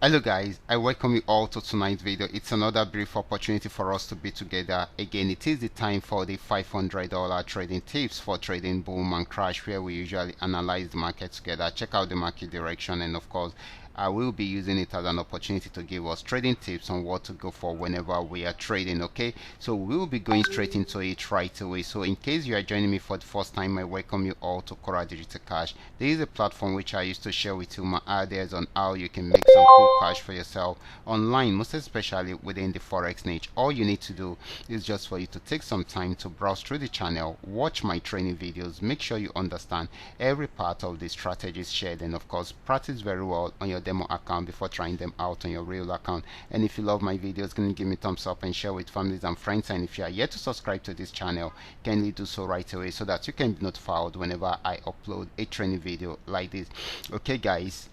Hello guys, I welcome you all to tonight's video. It's another brief opportunity for us to be together again. It is the time for the $500 trading tips for trading boom and crash, where we usually analyze the market together, check out the market direction, and of course I will be using it as an opportunity to give us trading tips on what to go for whenever we are trading. Okay, so we will be going straight into it right away. So in case you are joining me for the first time, I welcome you all to Qora Digital Cash. This is a platform which I used to share with you my ideas on how you can make some cool cash for yourself online, most especially within the forex niche. All you need to do is just for you to take some time to browse through the channel, watch my training videos, make sure you understand every part of the strategies shared, and of course practice very well on your demo account before trying them out on your real account. And if you love my videos, can you give me thumbs up and share with families and friends? And if you are yet to subscribe to this channel, kindly do so right away so that you can be notified whenever I upload a training video like this. Okay guys,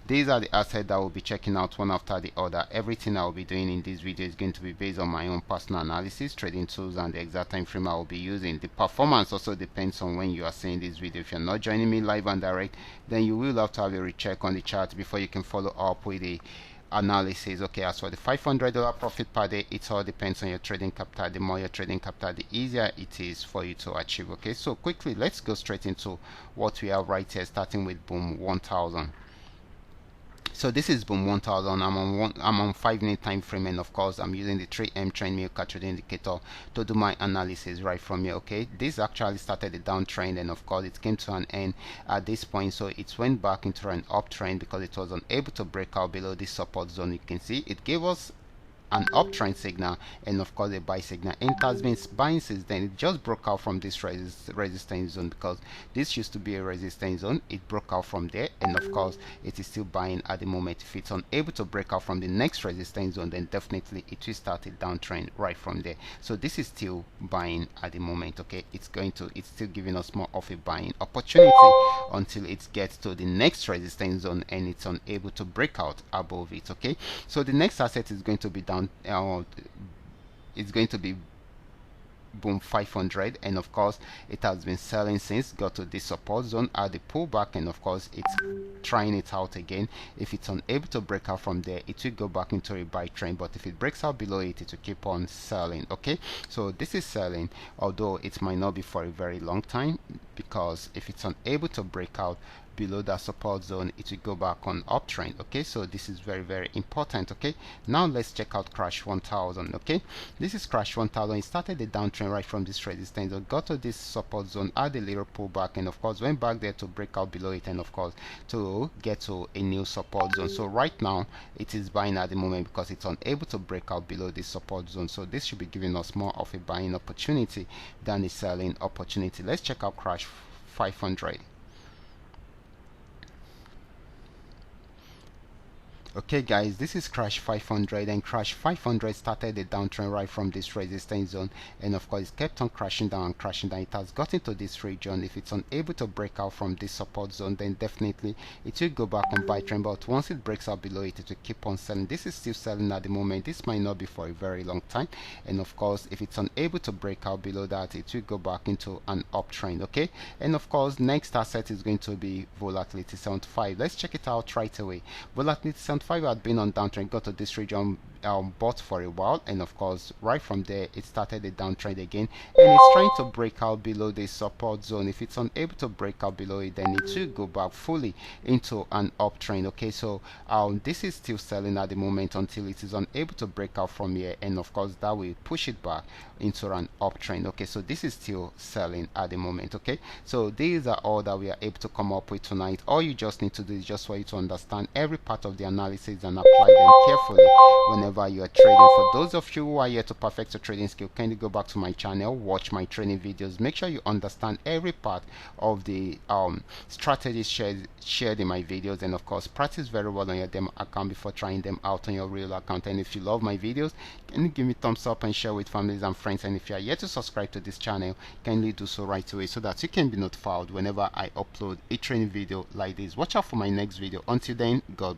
these are the assets that I will be checking out one after the other. Everything I will be doing in this video is going to be based on my own personal analysis, trading tools, and the exact time frame I will be using. The performance also depends on when you are seeing this video. If you're not joining me live and direct, then you will have to have a recheck on the chart before you can follow up with the analysis. Okay, as for the $500 profit per day, it all depends on your trading capital. The more your trading capital, the easier it is for you to achieve. Okay, so quickly let's go straight into what we have right here, starting with boom 1000. So this is boom 1000. I'm on 5-minute time frame, and of course I'm using the 3M trend milk trading indicator to do my analysis right from here. Okay, this actually started a downtrend, and of course it came to an end at this point, so it went back into an uptrend because it was unable to break out below this support zone. You can see it gave us an uptrend signal and of course a buy signal, and it has been buying since then. It just broke out from this resistance zone, because this used to be a resistance zone. It broke out from there, and of course it is still buying at the moment. If it's unable to break out from the next resistance zone, then definitely it will start a downtrend right from there. So this is still buying at the moment. Okay, it's still giving us more of a buying opportunity until it gets to the next resistance zone and it's unable to break out above it. Okay, so the next asset is going to be down, it's going to be boom 500, and of course it has been selling since, got to this support zone at the pullback, and of course it's trying it out again. If it's unable to break out from there, it will go back into a buy trend, but if it breaks out below it, it will keep on selling. Okay, so this is selling, although it might not be for a very long time, because if it's unable to break out below that support zone, it will go back on uptrend. Okay, so this is very important. Okay, now let's check out crash 1000. Okay, this is crash 1000. It started the downtrend right from this resistance, got to this support zone, had a little pullback, and of course went back there to break out below it, and of course to get to a new support zone. So right now it is buying at the moment because it's unable to break out below this support zone. So this should be giving us more of a buying opportunity than a selling opportunity. Let's check out crash 500. Okay guys, this is crash 500, and crash 500 started the downtrend right from this resistance zone, and of course it kept on crashing down and crashing down. It has gotten to this region. If it's unable to break out from this support zone, then definitely it will go back on buy trend, but once it breaks out below it, it will keep on selling. This is still selling at the moment. This might not be for a very long time, and of course if it's unable to break out below that, it will go back into an uptrend. Okay, and of course next asset is going to be volatility 75. Let's check it out right away. Volatility 75 had been on downtrend, got to this region, bought for a while, and of course right from there it started a downtrend again, and it's trying to break out below the support zone. If it's unable to break out below it, then it will go back fully into an uptrend. Okay, so this is still selling at the moment until it is unable to break out from here, and of course that will push it back into an uptrend. Okay, so this is still selling at the moment. Okay, so these are all that we are able to come up with tonight. All you just need to do is just for you to understand every part of the analysis and apply them carefully whenever you are trading. For those of you who are here to perfect your trading skill, kindly go back to my channel, watch my training videos, make sure you understand every part of the strategies shared in my videos, and of course practice very well on your demo account before trying them out on your real account. And if you love my videos, can you give me thumbs up and share with families and friends? And if you are yet to subscribe to this channel, kindly do so right away so that you can be notified whenever I upload a training video like this. Watch out for my next video. Until then, God